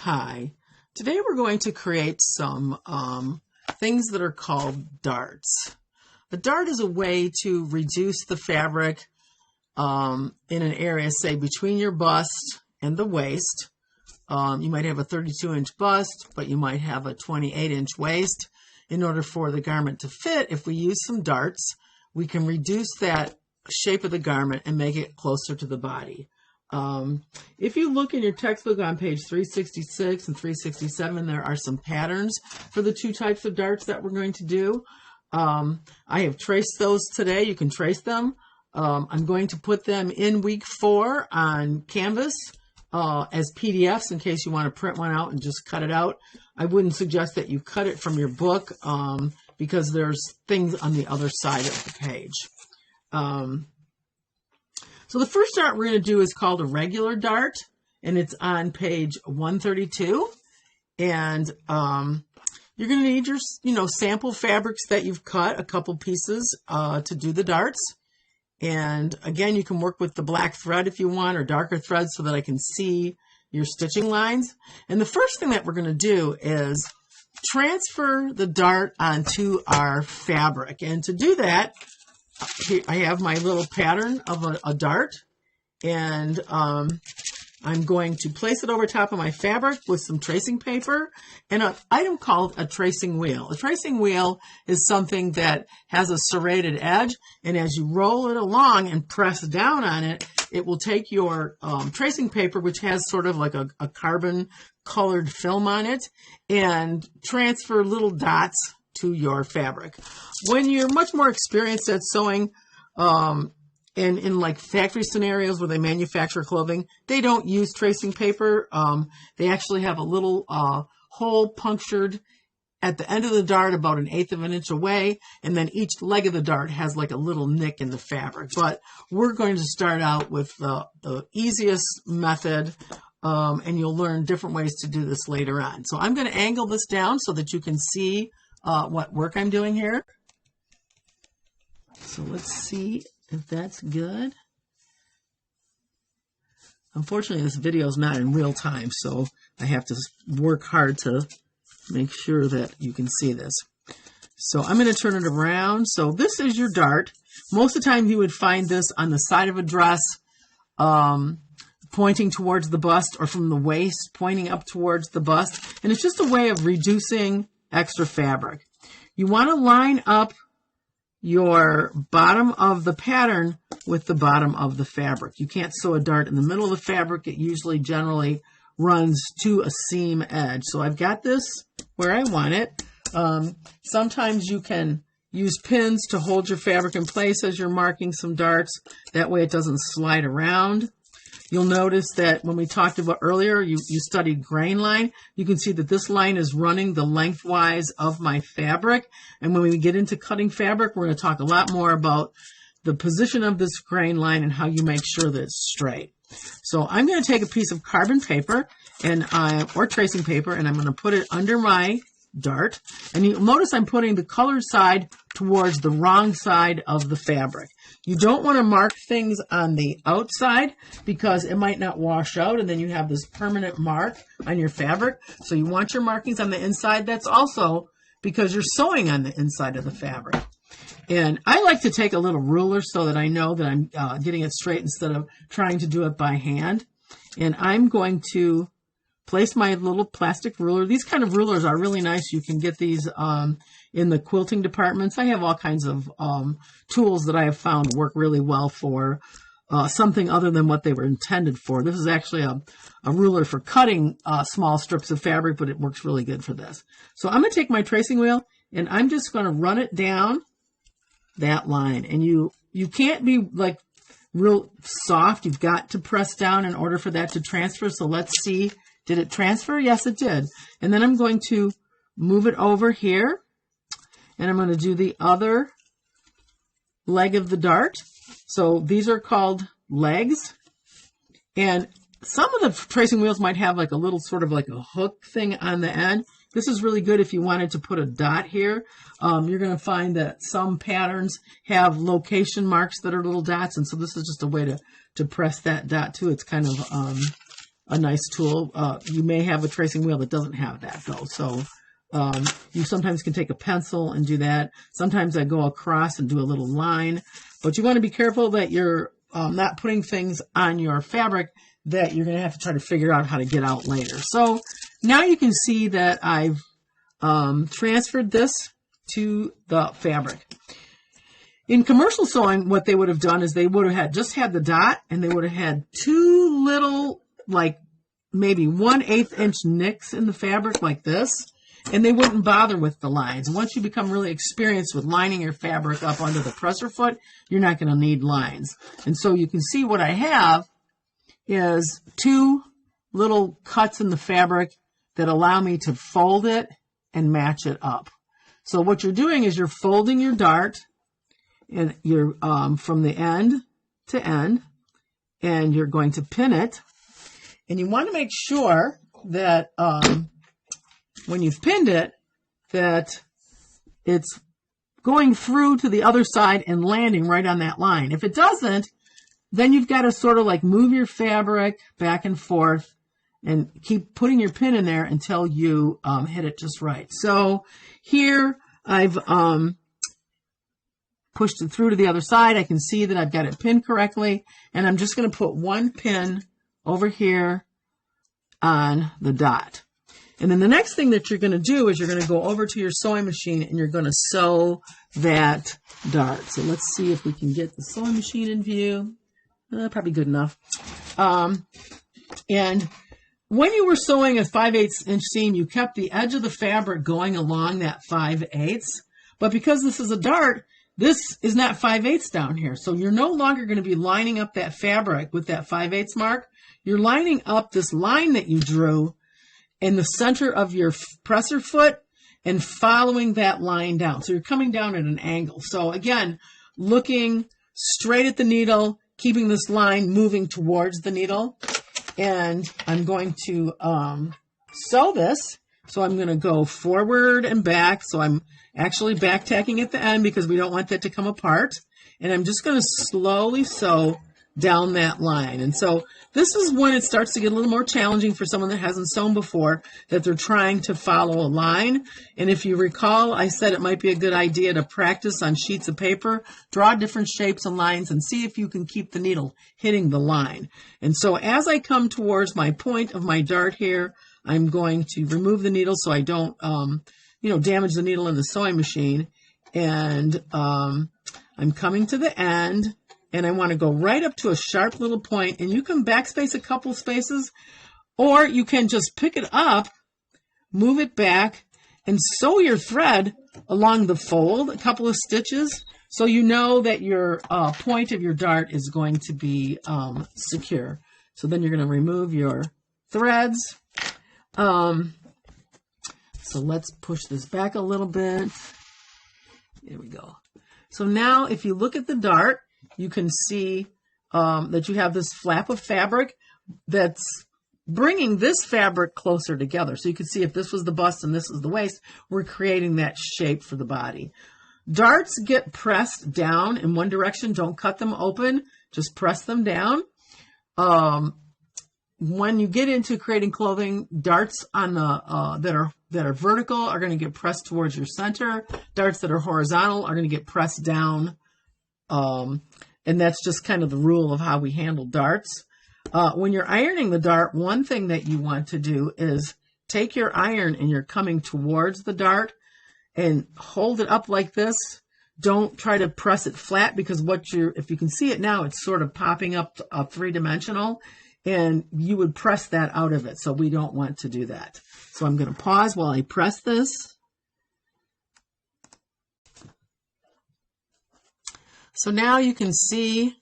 Hi, today we're going to create some things that are called darts. A dart is a way to reduce the fabric in an area, say, between your bust and the waist. You might have a 32-inch bust, but you might have a 28-inch waist. In order for the garment to fit, if we use some darts, we can reduce that shape of the garment and make it closer to the body. If you look in your textbook on page 366 and 367, there are some patterns for the two types of darts that we're going to do. I have traced those today. You can trace them. I'm going to put them in week 4 on Canvas as PDFs in case you want to print one out and just cut it out. I wouldn't suggest that you cut it from your book because there's things on the other side of the page. So the first dart we're going to do is called a regular dart, and it's on page 132. And you're going to need your, sample fabrics that you've cut, a couple pieces to do the darts. And again, you can work with the black thread if you want, or darker thread so that I can see your stitching lines. And the first thing that we're going to do is transfer the dart onto our fabric. And to do that, here I have my little pattern of a dart, and I'm going to place it over top of my fabric with some tracing paper and an item called a tracing wheel. A tracing wheel is something that has a serrated edge, and as you roll it along and press down on it, it will take your tracing paper, which has sort of like a carbon colored film on it, and transfer little dots to your fabric. When you're much more experienced at sewing, in like factory scenarios where they manufacture clothing, they don't use tracing paper. They actually have a little hole punctured at the end of the dart about 1/8 of an inch away, and then each leg of the dart has like a little nick in the fabric. But we're going to start out with the easiest method, and you'll learn different ways to do this later on. So I'm going to angle this down so that you can see what work I'm doing here. So let's see if that's good. Unfortunately, this video is not in real time, so I have to work hard to make sure that you can see this. So I'm going to turn it around. So this is your dart. Most of the time you would find this on the side of a dress, pointing towards the bust, or from the waist pointing up towards the bust. And it's just a way of reducing extra fabric. You want to line up your bottom of the pattern with the bottom of the fabric. You can't sew a dart in the middle of the fabric. It usually generally runs to a seam edge. So I've got this where I want it. Sometimes you can use pins to hold your fabric in place as you're marking some darts. That way it doesn't slide around. You'll notice that when we talked about earlier, you studied grain line. You can see that this line is running the lengthwise of my fabric. And when we get into cutting fabric, we're going to talk a lot more about the position of this grain line and how you make sure that it's straight. So I'm going to take a piece of carbon paper or tracing paper, and I'm going to put it under my dart. And you'll notice I'm putting the colored side towards the wrong side of the fabric. You don't want to mark things on the outside because it might not wash out, and then you have this permanent mark on your fabric. So you want your markings on the inside. That's also because you're sewing on the inside of the fabric. And I like to take a little ruler so that I know that I'm getting it straight instead of trying to do it by hand. And I'm going to place my little plastic ruler. These kind of rulers are really nice. You can get these in the quilting departments. I have all kinds of tools that I have found work really well for something other than what they were intended for. This is actually a ruler for cutting small strips of fabric, but it works really good for this. So I'm going to take my tracing wheel, and I'm just going to run it down that line. And you can't be like real soft. You've got to press down in order for that to transfer. So let's see. Did it transfer? Yes, it did. And then I'm going to move it over here, and I'm going to do the other leg of the dart. So these are called legs. And some of the tracing wheels might have like a little sort of like a hook thing on the end. This is really good if you wanted to put a dot here. You're going to find that some patterns have location marks that are little dots, and so this is just a way to press that dot too. It's kind of a nice tool. You may have a tracing wheel that doesn't have that though. So you sometimes can take a pencil and do that. Sometimes I go across and do a little line, but you want to be careful that you're not putting things on your fabric that you're going to have to try to figure out how to get out later. So now you can see that I've transferred this to the fabric. In commercial sewing, what they would have done is they would have just had the dot, and they would have had two little, like maybe 1/8 inch nicks in the fabric like this, and they wouldn't bother with the lines. Once you become really experienced with lining your fabric up under the presser foot, you're not going to need lines. And so you can see what I have is two little cuts in the fabric that allow me to fold it and match it up. So what you're doing is you're folding your dart, and you're from the end to end, and you're going to pin it. And you want to make sure that when you've pinned it, that it's going through to the other side and landing right on that line. If it doesn't, then you've got to sort of like move your fabric back and forth and keep putting your pin in there until you hit it just right. So here I've pushed it through to the other side. I can see that I've got it pinned correctly, and I'm just going to put one pin over here on the dot. And then the next thing that you're going to do is you're going to go over to your sewing machine and you're going to sew that dart. So let's see if we can get the sewing machine in view. Probably good enough. And when you were sewing a 5/8 inch seam, you kept the edge of the fabric going along that 5/8. But because this is a dart, this is not 5/8 down here. So you're no longer going to be lining up that fabric with that 5/8 mark. You're lining up this line that you drew in the center of your presser foot and following that line down. So you're coming down at an angle. So again, looking straight at the needle, keeping this line moving towards the needle. And I'm going to sew this. So I'm going to go forward and back. So I'm actually back tacking at the end because we don't want that to come apart. And I'm just going to slowly sew down that line. And so this is when it starts to get a little more challenging for someone that hasn't sewn before, that they're trying to follow a line. And if you recall, I said it might be a good idea to practice on sheets of paper, draw different shapes and lines, and see if you can keep the needle hitting the line. And so as I come towards my point of my dart here, I'm going to remove the needle so I don't, damage the needle in the sewing machine. And I'm coming to the end. And I want to go right up to a sharp little point, and you can backspace a couple spaces, or you can just pick it up, move it back, and sew your thread along the fold, a couple of stitches, so you know that your point of your dart is going to be secure. So then you're going to remove your threads. So let's push this back a little bit. There we go. So now if you look at the dart, you can see that you have this flap of fabric that's bringing this fabric closer together. So you can see if this was the bust and this is the waist, we're creating that shape for the body. Darts get pressed down in one direction. Don't cut them open. Just press them down. When you get into creating clothing, darts on the that are vertical are going to get pressed towards your center. Darts that are horizontal are going to get pressed down. And that's just kind of the rule of how we handle darts. When you're ironing the dart, one thing that you want to do is take your iron and you're coming towards the dart and hold it up like this. Don't try to press it flat because if you can see it now, it's sort of popping up three-dimensional, and you would press that out of it. So we don't want to do that. So I'm going to pause while I press this. So now you can see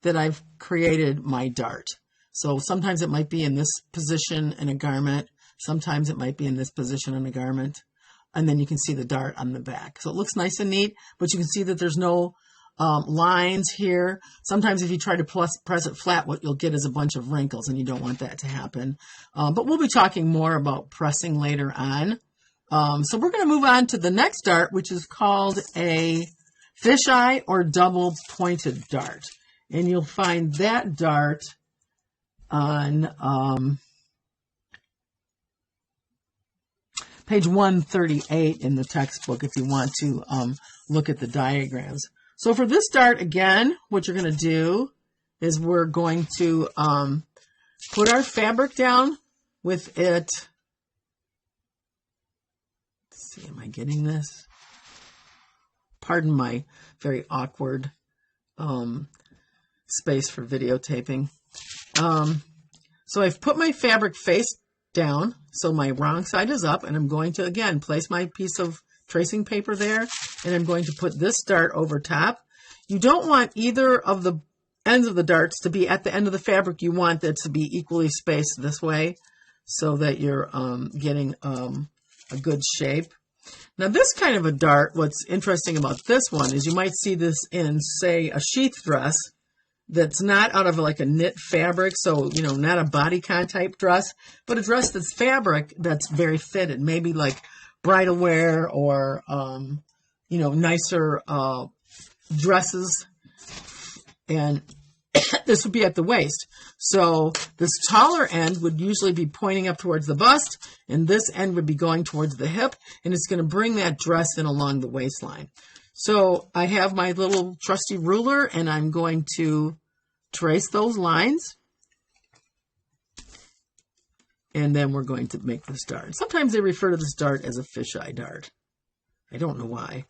that I've created my dart. So sometimes it might be in this position in a garment. Sometimes it might be in this position in a garment. And then you can see the dart on the back. So it looks nice and neat, but you can see that there's no lines here. Sometimes if you try to press it flat, what you'll get is a bunch of wrinkles, and you don't want that to happen. But we'll be talking more about pressing later on. So we're going to move on to the next dart, which is called a fisheye or double pointed dart. And you'll find that dart on page 138 in the textbook if you want to look at the diagrams. So for this dart, again, what you're going to do is we're going to put our fabric down with it. Let's see, am I getting this? Pardon my very awkward space for videotaping. So I've put my fabric face down, so my wrong side is up, and I'm going to, again, place my piece of tracing paper there, and I'm going to put this dart over top. You don't want either of the ends of the darts to be at the end of the fabric. You want that to be equally spaced this way so that you're getting a good shape. Now this kind of a dart, what's interesting about this one is you might see this in, say, a sheath dress that's not out of like a knit fabric, so, you know, not a bodycon type dress, but a dress that's fabric that's very fitted, maybe like bridal wear or, you know, nicer dresses, and this would be at the waist. So this taller end would usually be pointing up towards the bust, and this end would be going towards the hip, and it's going to bring that dress in along the waistline. So I have my little trusty ruler, and I'm going to trace those lines, and then we're going to make this dart. Sometimes they refer to this dart as a fisheye dart. I don't know why.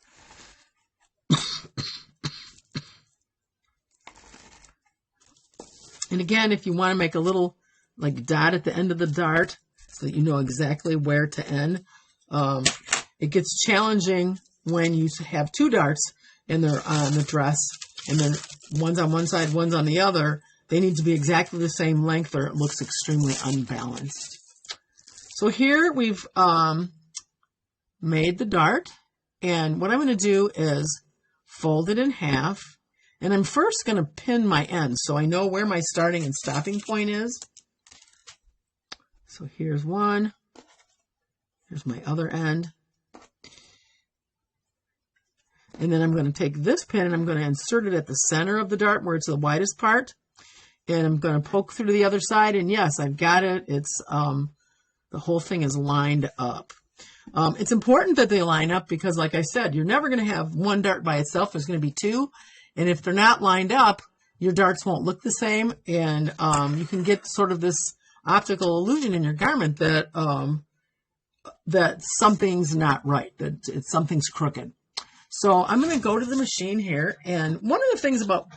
And again, if you want to make a little like dot at the end of the dart so that you know exactly where to end, it gets challenging when you have two darts and they're on the dress, and then one's on one side, one's on the other. They need to be exactly the same length or it looks extremely unbalanced. So here we've made the dart, and what I'm going to do is fold it in half. And I'm first going to pin my end so I know where my starting and stopping point is. So here's one. Here's my other end. And then I'm going to take this pin and I'm going to insert it at the center of the dart where it's the widest part. And I'm going to poke through to the other side. And yes, I've got it. It's the whole thing is lined up. It's important that they line up because, like I said, you're never going to have one dart by itself. There's going to be two. And if they're not lined up, your darts won't look the same, and you can get sort of this optical illusion in your garment that that something's not right, that something's crooked. So I'm going to go to the machine here, and one of the things about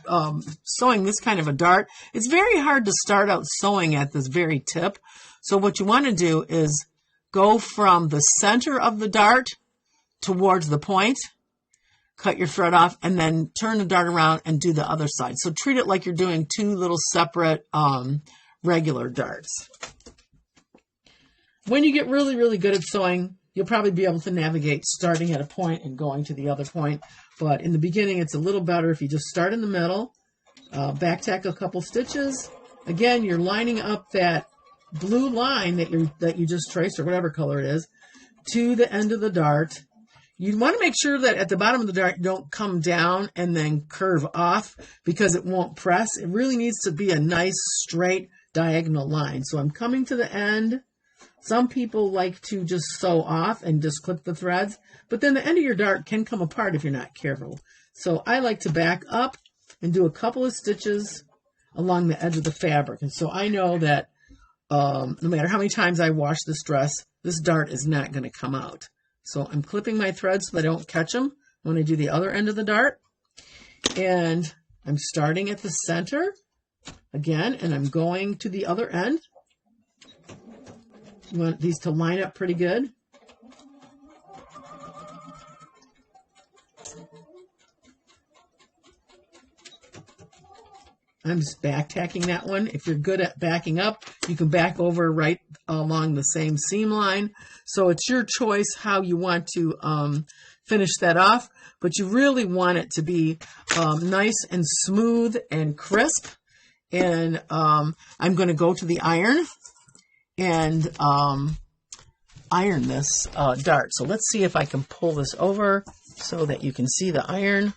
sewing this kind of a dart, it's very hard to start out sewing at this very tip. So what you want to do is go from the center of the dart towards the point, cut your thread off, and then turn the dart around and do the other side. So treat it like you're doing two little separate regular darts. When you get really, really good at sewing, you'll probably be able to navigate starting at a point and going to the other point. But in the beginning, it's a little better if you just start in the middle, back tack a couple stitches. Again, you're lining up that blue line that you just traced, or whatever color it is, to the end of the dart. You want to make sure that at the bottom of the dart, you don't come down and then curve off because it won't press. It really needs to be a nice, straight, diagonal line. So I'm coming to the end. Some people like to just sew off and just clip the threads, but then the end of your dart can come apart if you're not careful. So I like to back up and do a couple of stitches along the edge of the fabric. And so I know that no matter how many times I wash this dress, this dart is not going to come out. So I'm clipping my threads so I don't catch them when I do the other end of the dart. And I'm starting at the center again, and I'm going to the other end. You want these to line up pretty good. I'm just back tacking that one. If you're good at backing up, you can back over right along the same seam line. So it's your choice how you want to finish that off, but you really want it to be nice and smooth and crisp. And I'm going to go to the iron and iron this dart. So let's see if I can pull this over so that you can see the iron.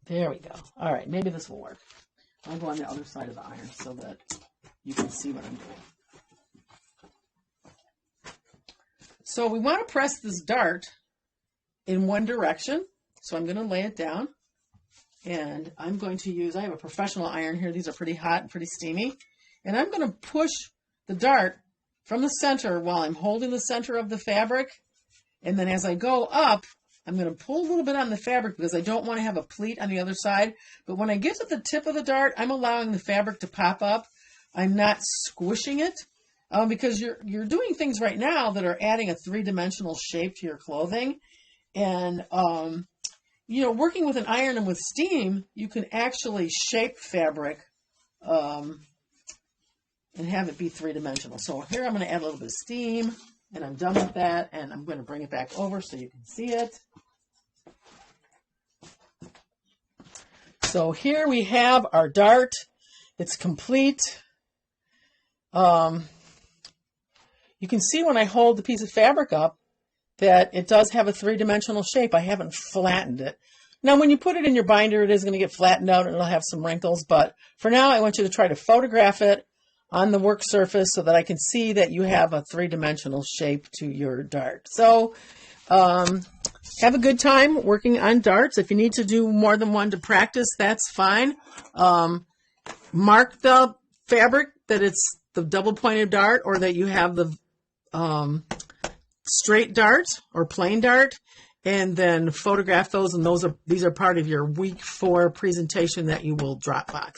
There we go. All right, maybe this will work. I'll go on the other side of the iron so that you can see what I'm doing. So we want to press this dart in one direction. So I'm going to lay it down. And I'm going to use, I have a professional iron here. These are pretty hot and pretty steamy. And I'm going to push the dart from the center while I'm holding the center of the fabric. And then as I go up, I'm going to pull a little bit on the fabric because I don't want to have a pleat on the other side. But when I get to the tip of the dart, I'm allowing the fabric to pop up. I'm not squishing it because you're doing things right now that are adding a three-dimensional shape to your clothing. And, you know, working with an iron and with steam, you can actually shape fabric and have it be three-dimensional. So here I'm going to add a little bit of steam, and I'm done with that, and I'm going to bring it back over so you can see it. So here we have our dart. It's complete. You can see when I hold the piece of fabric up that it does have a three-dimensional shape. I haven't flattened it. Now, when you put it in your binder, it is going to get flattened out and it'll have some wrinkles. But for now, I want you to try to photograph it on the work surface so that I can see that you have a three-dimensional shape to your dart. So have a good time working on darts. If you need to do more than one to practice, that's fine. Mark the fabric that it's the double-pointed dart or that you have the straight dart or plain dart, and then photograph those, and these are part of your week 4 presentation that you will Dropbox.